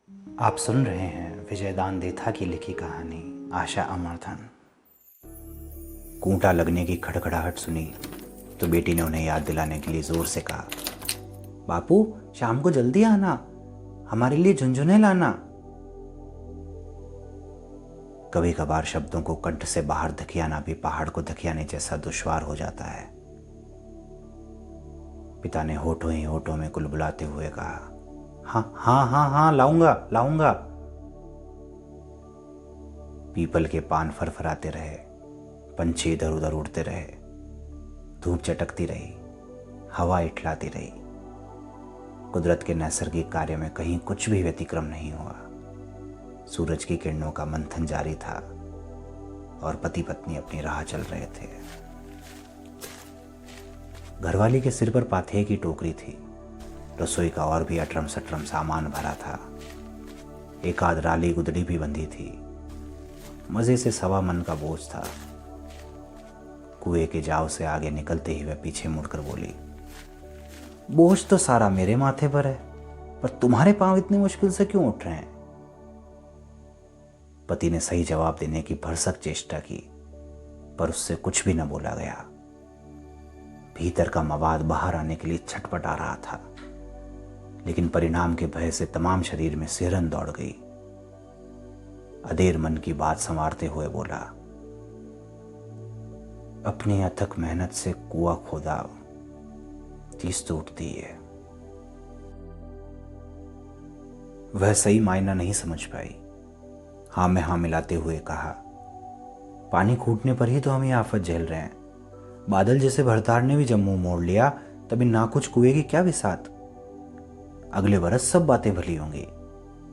आप सुन रहे हैं विजयदान देथा की लिखी कहानी आशा अमरधन। कूंटा लगने की खड़खड़ाहट सुनी तो बेटी ने उन्हें याद दिलाने के लिए जोर से कहा, बापू शाम को जल्दी आना, हमारे लिए झुनझुने लाना। कभी कभार शब्दों को कंठ से बाहर धकियाना भी पहाड़ को धकियाने जैसा दुश्वार हो जाता है। पिता ने होठों ही होठों में कुलबुलाते हुए कहा, हाँ हाँ हाँ हाँ, लाऊंगा लाऊंगा। पीपल के पान फरफराते रहे, पंछी इधर उधर उड़ते रहे, धूप चटकती रही, हवा इठलाती रही। कुदरत के नैसर्गिक कार्य में कहीं कुछ भी व्यतिक्रम नहीं हुआ। सूरज की किरणों का मंथन जारी था और पति पत्नी अपनी राह चल रहे थे। घरवाली के सिर पर पाथेय की टोकरी थी। रसोई का और भी अटरम सटरम सामान भरा था। एक आध राली गुदड़ी भी बंधी थी। मजे से सवा मन का बोझ था। कुएं के जाव से आगे निकलते ही वह पीछे मुड़कर बोली, बोझ तो सारा मेरे माथे पर है, पर तुम्हारे पांव इतनी मुश्किल से क्यों उठ रहे हैं? पति ने सही जवाब देने की भरसक चेष्टा की, पर उससे कुछ भी न बोला गया। भीतर का मवाद बाहर आने के लिए छटपटा रहा था, लेकिन परिणाम के भय से तमाम शरीर में सिहरन दौड़ गई। अधेर मन की बात संवारते हुए बोला, अपनी अथक मेहनत से कुआं खोदा, चीज तो उठती है। वह सही मायना नहीं समझ पाई। हाँ में हाँ मिलाते हुए कहा, पानी खूटने पर ही तो हम ये आफत झेल रहे हैं। बादल जैसे भरतार ने भी जब मुंह मोड़ लिया तब इन नाकुच कुएं की क्या बिसात। अगले बरस सब बातें भली होंगी।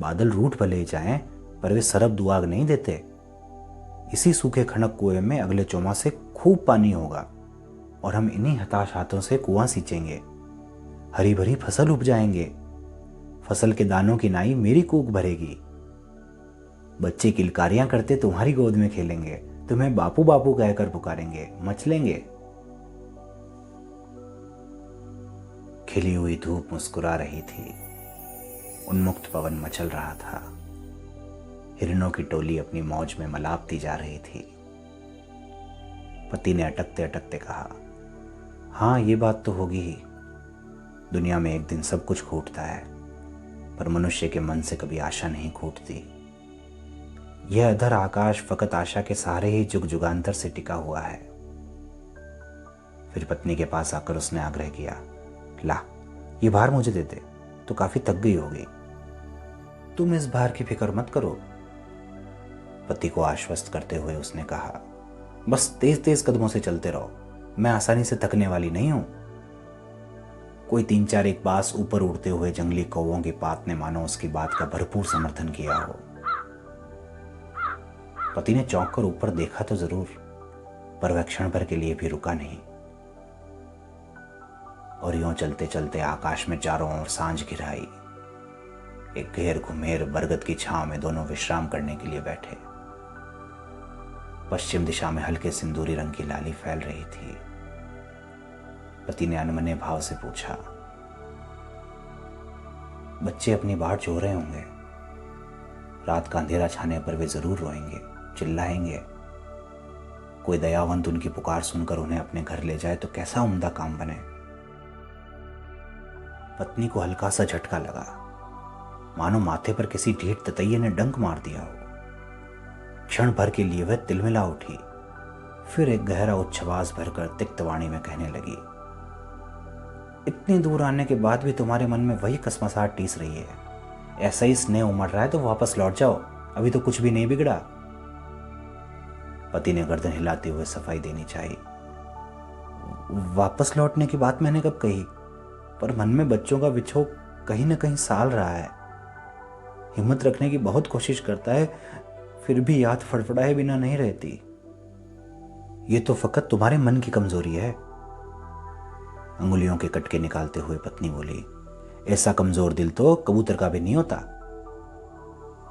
बादल रूठ भले जाएं, पर वे सरब दुआग नहीं देते। इसी सूखे खनक कुएं में अगले चौमासे खूब पानी होगा और हम इन्हीं हताश हाथों से कुआं सींचेंगे। हरी भरी फसल उपजाएंगे। फसल के दानों की नाई मेरी कूक भरेगी। बच्चे किलकारियां करते तुम्हारी गोद में खेलेंगे, तुम्हें बापू बापू कहकर पुकारेंगे, मचलेंगे। खिली हुई धूप मुस्कुरा रही थी। उन्मुक्त पवन मचल रहा था। हिरणों की टोली अपनी मौज में मलापती जा रही थी। पति ने अटकते अटकते कहा, हाँ ये बात तो होगी ही। दुनिया में एक दिन सब कुछ खूटता है, पर मनुष्य के मन से कभी आशा नहीं खूटती। यह अधर आकाश फकत आशा के सहारे ही जुग जुगांतर से टिका हुआ है। फिर पत्नी के पास आकर उसने आग्रह किया, ला ये भार मुझे दे दे, तो काफी थक गई होगी। तुम इस भार की फिक्र मत करो। पति को आश्वस्त करते हुए उसने कहा, बस तेज तेज कदमों से चलते रहो, मैं आसानी से थकने वाली नहीं हूं। कोई 3-4 एक बास ऊपर उड़ते हुए जंगली कौवों की पात ने मानो उसकी बात का भरपूर समर्थन किया हो। पति ने चौंक कर ऊपर देखा तो जरूर, पर वह क्षण भर के लिए भी रुका नहीं। और यूं चलते चलते आकाश में चारों ओर सांझ घिर आई। एक घेर घुमेर बरगद की छांव में दोनों विश्राम करने के लिए बैठे। पश्चिम दिशा में हल्के सिंदूरी रंग की लाली फैल रही थी। पति ने अनमने भाव से पूछा, बच्चे अपनी बाट जो रहे होंगे। रात का अंधेरा छाने पर वे जरूर रोएंगे, चिल्लाएंगे। कोई दयावंत उनकी पुकार सुनकर उन्हें अपने घर ले जाए तो कैसा उम्दा काम बने। पत्नी को हल्का सा झटका लगा, मानो माथे पर किसी ढीठ ततैये ने डंक मार दिया हो। क्षण भर के लिए वह तिलमिला उठी, फिर एक गहरा उच्छ्वास भरकर तिक्त वाणी में कहने लगी, इतनी दूर आने के बाद भी तुम्हारे मन में वही कसमसाहट टीस रही है। ऐसा ही स्नेह उमड़ रहा है तो वापस लौट जाओ, अभी तो कुछ भी नहीं बिगड़ा। पति ने गर्दन हिलाते हुए सफाई देनी चाहिए। वापस लौटने की बात मैंने कब कही, पर मन में बच्चों का विछोह कहीं न कहीं साल रहा है। हिम्मत रखने की बहुत कोशिश करता है, फिर भी याद फड़फड़ाए बिना नहीं रहती। ये तो फकत तुम्हारे मन की कमजोरी है। अंगुलियों के कटके निकालते हुए पत्नी बोली, ऐसा कमजोर दिल तो कबूतर का भी नहीं होता।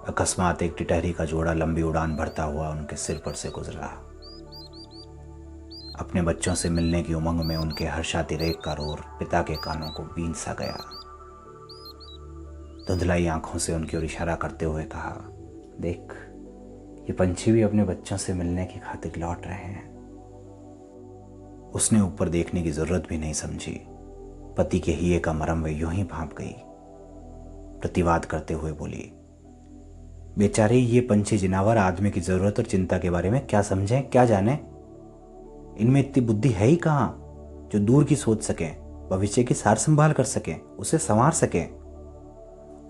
अकस्मात एक टिटहरी का जोड़ा लंबी उड़ान भरता हुआ उनके सिर पर से गुजरा। अपने बच्चों से मिलने की उमंग में उनके हर्षातिरेक का रोर पिता के कानों को बींध सा गया। धुंधलाई आंखों से उनकी ओर इशारा करते हुए कहा, देख, ये पंछी भी अपने बच्चों से मिलने की खातिर लौट रहे हैं। उसने ऊपर देखने की जरूरत भी नहीं समझी। पति के हिये का मरम वे यूं ही भांप गई। प्रतिवाद करते हुए बोली, बेचारे ये पंछी जिनावर आदमी की जरूरत और चिंता के बारे में क्या समझें, क्या जाने। इनमें इतनी बुद्धि है ही कहाँ जो दूर की सोच सकें, भविष्य की सार संभाल कर सकें, उसे संवार सकें।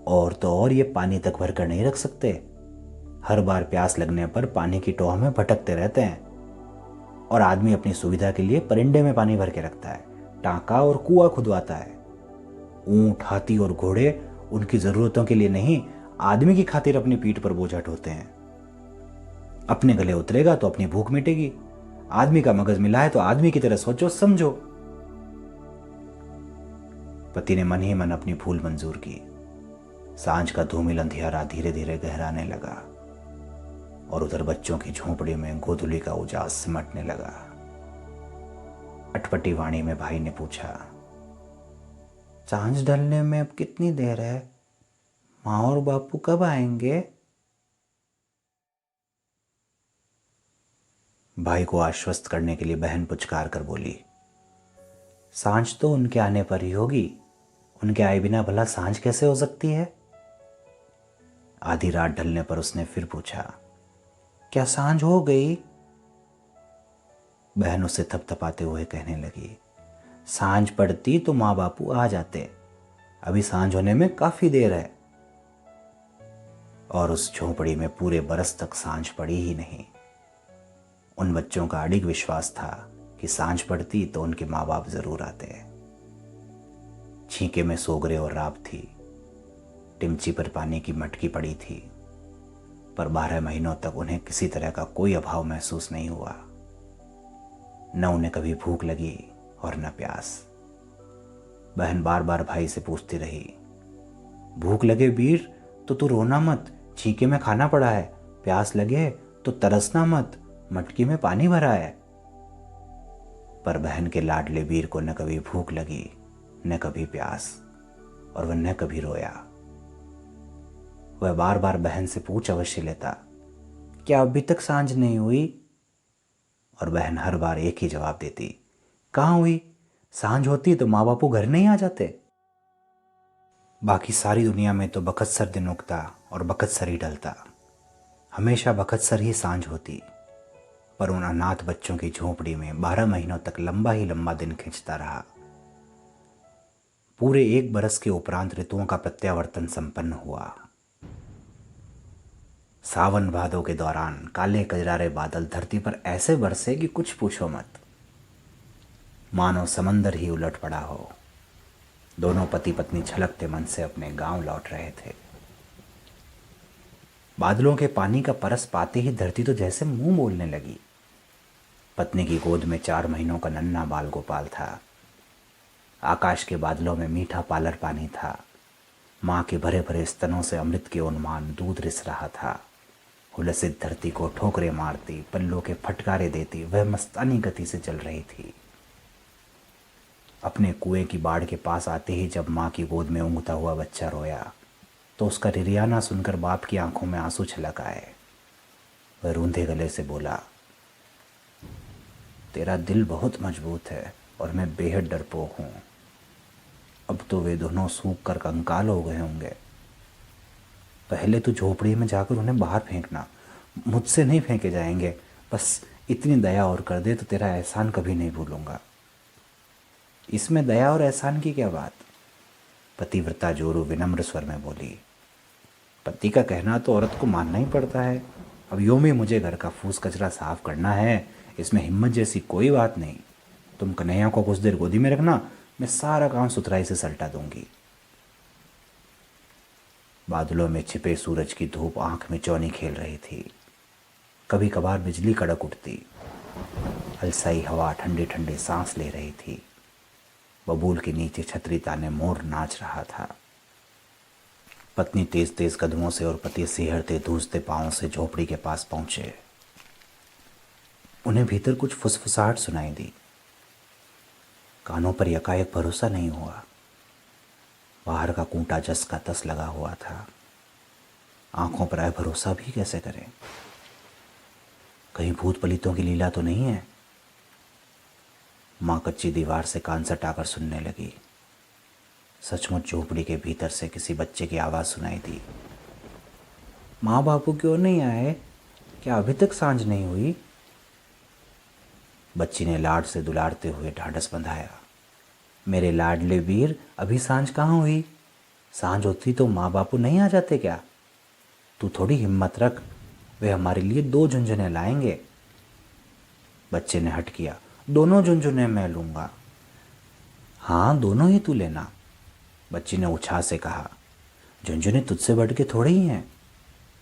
और तो और ये पानी तक भर कर नहीं रख सकते। हर बार प्यास लगने पर पानी की टोह में भटकते रहते हैं। और आदमी अपनी सुविधा के लिए परिंदे में पानी भर के रखता है, टांका और कुआं खुदवाता है। ऊंट, हाथी और घोड़े उनकी जरूरतों के लिए नहीं, आदमी की खातिर अपनी पीठ पर बोझ ढोते हैं। अपने गले उतरेगा तो अपनी भूख मिटेगी। आदमी का मगज मिला है तो आदमी की तरह सोचो समझो। पति ने मन ही मन अपनी भूल मंजूर की। सांझ का धूमिल अंधियारा धीरे धीरे गहराने लगा और उधर बच्चों की झोंपड़ी में गोधुली का उजास सिमटने लगा। अटपटी वाणी में भाई ने पूछा, सांझ ढलने में अब कितनी देर है? माँ और बापू कब आएंगे? भाई को आश्वस्त करने के लिए बहन पुचकार कर बोली, सांझ तो उनके आने पर ही होगी। उनके आए बिना भला सांझ कैसे हो सकती है? आधी रात ढलने पर उसने फिर पूछा, क्या सांझ हो गई? बहन उसे थपथपाते हुए कहने लगी, सांझ पड़ती तो माँ बापू आ जाते। अभी सांझ होने में काफी देर है। और उस झोंपड़ी में पूरे बरस तक सांझ पड़ी ही नहीं। उन बच्चों का अडिग विश्वास था कि सांझ पड़ती तो उनके माँ बाप जरूर आते। छींके में सोगरे और राब थी। टिमची पर पानी की मटकी पड़ी थी, पर 12 महीनों तक उन्हें किसी तरह का कोई अभाव महसूस नहीं हुआ। न उन्हें कभी भूख लगी और न प्यास। बहन बार बार भाई से पूछती रही, भूख लगे वीर तो तू रोना मत, छींके में खाना पड़ा है। प्यास लगे तो तरसना मत, मटकी में पानी भरा है। पर बहन के लाडले वीर को न कभी भूख लगी, न कभी प्यास, और वह न कभी रोया। वह बार बार बहन से पूछ अवश्य लेता, क्या अभी तक सांझ नहीं हुई? और बहन हर बार एक ही जवाब देती, कहाँ हुई? सांझ होती तो माँ बापू घर नहीं आ जाते। बाकी सारी दुनिया में तो बखतसर दिन उगता और बखतसर ही ढलता। हमेशा बखतसर ही सांझ होती। पर उन अनाथ बच्चों की झोंपड़ी में 12 महीनों तक लंबा ही लंबा दिन खिंचता रहा। पूरे 1 बरस के उपरांत ऋतुओं का प्रत्यावर्तन संपन्न हुआ। सावन भादों के दौरान काले कजरारे बादल धरती पर ऐसे बरसे कि कुछ पूछो मत। मानो समंदर ही उलट पड़ा हो। दोनों पति पत्नी छलकते मन से अपने गांव लौट रहे थे। बादलों के पानी का परस पाते ही धरती तो जैसे मुंह बोलने लगी। पत्नी की गोद में 4 महीनों का नन्हा बाल गोपाल था। आकाश के बादलों में मीठा पालर पानी था। माँ के भरे भरे स्तनों से अमृत के उन्मान दूध रिस रहा था। हुलसित धरती को ठोकरे मारती, पल्लों के फटकारे देती वह मस्तानी गति से चल रही थी। अपने कुएं की बाड़ के पास आते ही जब माँ की गोद में ऊँघता हुआ बच्चा रोया तो उसका रिरियाना सुनकर बाप की आंखों में आंसू छलक आए। वह रूंधे गले से बोला, तेरा दिल बहुत मजबूत है और मैं बेहद डरपोक हूँ। अब तो वे दोनों सूख कर कंकाल हो गए होंगे। पहले तो झोपड़ी में जाकर उन्हें बाहर फेंकना, मुझसे नहीं फेंके जाएंगे। बस इतनी दया और कर दे तो तेरा एहसान कभी नहीं भूलूंगा। इसमें दया और एहसान की क्या बात? पतिव्रता जोरू विनम्र स्वर में बोली, पति का कहना तो औरत को मानना ही पड़ता है। अब यूं भी मुझे घर का फूस कचरा साफ करना है, इसमें हिम्मत जैसी कोई बात नहीं। तुम कन्हैया को कुछ देर गोदी में रखना, मैं सारा काम सुथराई से सलटा दूंगी। बादलों में छिपे सूरज की धूप आंख में चौनी खेल रही थी। कभी कभार बिजली कड़क उठती। अलसाई हवा ठंडी ठंडी सांस ले रही थी। बबूल के नीचे छतरी ताने मोर नाच रहा था। पत्नी तेज तेज कदमों से और पति सिहरते धूसते पांवों से झोपड़ी के पास पहुंचे। उन्हें भीतर कुछ फुसफुसाहट सुनाई दी। कानों पर यकायक भरोसा नहीं हुआ। बाहर का कूंटा जस का तस लगा हुआ था। आंखों पर आए भरोसा भी कैसे करें? कहीं भूत पलितों की लीला तो नहीं है? माँ कच्ची दीवार से कान सटाकर सुनने लगी। सचमुच झोपड़ी के भीतर से किसी बच्चे की आवाज़ सुनाई दी। माँ बापू क्यों नहीं आए? क्या अभी तक सांझ नहीं हुई? बच्ची ने लाड से दुलारते हुए ढाढ़स बंधाया। मेरे लाडले वीर, अभी सांझ कहाँ हुई? सांझ होती तो माँ बापू नहीं आ जाते क्या? तू थोड़ी हिम्मत रख, वे हमारे लिए 2 झुंझुने लाएंगे। बच्चे ने हट किया। दोनों झुंझुने मैं लूँगा। हाँ, दोनों ही तू लेना, बच्ची ने उत्साह से कहा। झुंझुने तुझसे बढ़ के थोड़े ही हैं।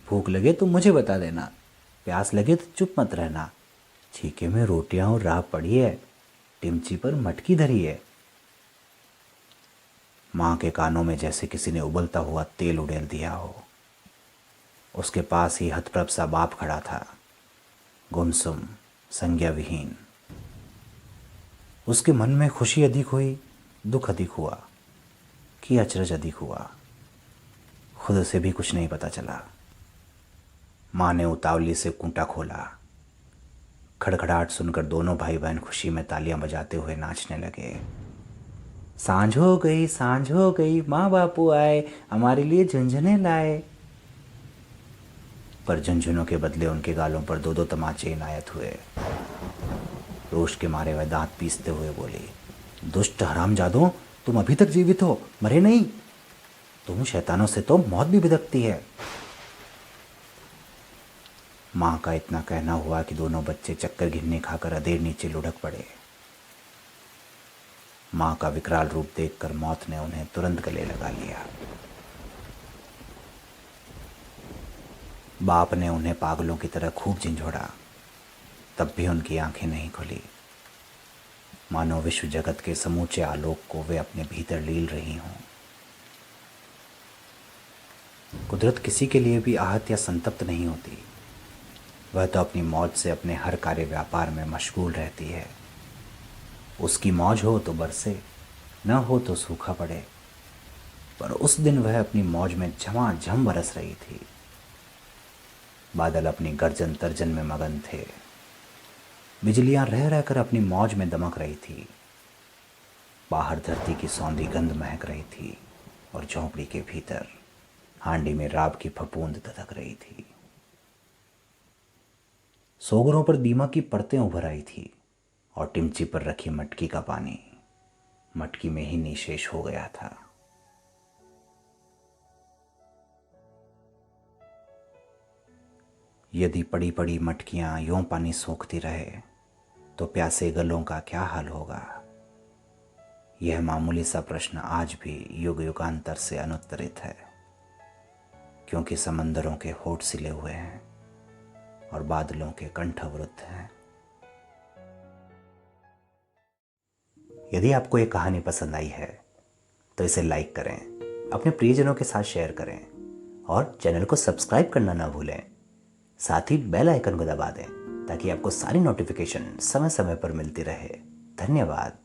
भूख लगे तो मुझे बता देना, प्यास लगे तो चुप मत रहना। छीके में रोटियां और राह पड़ी है, टिमची पर मटकी धरी है। माँ के कानों में जैसे किसी ने उबलता हुआ तेल उड़ेल दिया हो। उसके पास ही हतप्रभ सा बाप खड़ा था, गुमसुम, संज्ञा विहीन। उसके मन में खुशी अधिक हुई, दुख अधिक हुआ कि अचरज अधिक हुआ। खुद से भी कुछ नहीं पता चला। माँ ने उतावली से कूंटा खोला। खड़खड़ाहट सुनकर दोनों भाई बहन खुशी में तालियां बजाते हुए नाचने लगे। सांझ हो गई, सांझ हो गई, माँ बापू आए, हमारे लिए झुंझुने लाए। पर झुंझुनों के बदले उनके गालों पर 2-2 तमाचे इनायत हुए। रोष के मारे वह दांत पीसते हुए बोली, दुष्ट हरामजादों, तुम अभी तक जीवित हो, मरे नहीं। तुम शैतानों से तो मौत भी बिदकती है। माँ का इतना कहना हुआ कि दोनों बच्चे चक्कर घिन्नी खाकर अधेड़ नीचे लुढ़क पड़े। माँ का विकराल रूप देखकर मौत ने उन्हें तुरंत गले लगा लिया। बाप ने उन्हें पागलों की तरह खूब झिंझोड़ा, तब भी उनकी आंखें नहीं खुली, मानो विश्व जगत के समूचे आलोक को वे अपने भीतर लील रही हों। कुदरत किसी के लिए भी आहत या संतप्त नहीं होती। वह तो अपनी मौज से अपने हर कार्य व्यापार में मशगूल रहती है। उसकी मौज हो तो बरसे, न हो तो सूखा पड़े। पर उस दिन वह अपनी मौज में झमाझम बरस रही थी। बादल अपनी गर्जन तर्जन में मगन थे। बिजलियां रह रहकर अपनी मौज में दमक रही थी। बाहर धरती की सौंधी गंध महक रही थी और झोंपड़ी के भीतर हांडी में राब की फफूंद दधक रही थी। सोगरों पर दीमक की परतें उभर आई थी और टिमची पर रखी मटकी का पानी मटकी में ही निशेष हो गया था। यदि पड़ी पड़ी मटकियां यों पानी सोखती रहे तो प्यासे गलों का क्या हाल होगा? यह मामूली सा प्रश्न आज भी युग युगांतर से अनुत्तरित है, क्योंकि समंदरों के होठ सिले हुए हैं और बादलों के कंठ अवरुद्ध हैं। यदि आपको ये कहानी पसंद आई है तो इसे लाइक करें, अपने प्रियजनों के साथ शेयर करें और चैनल को सब्सक्राइब करना ना भूलें। साथ ही बेल आइकन को दबा दें ताकि आपको सारी नोटिफिकेशन समय समय पर मिलती रहे। धन्यवाद।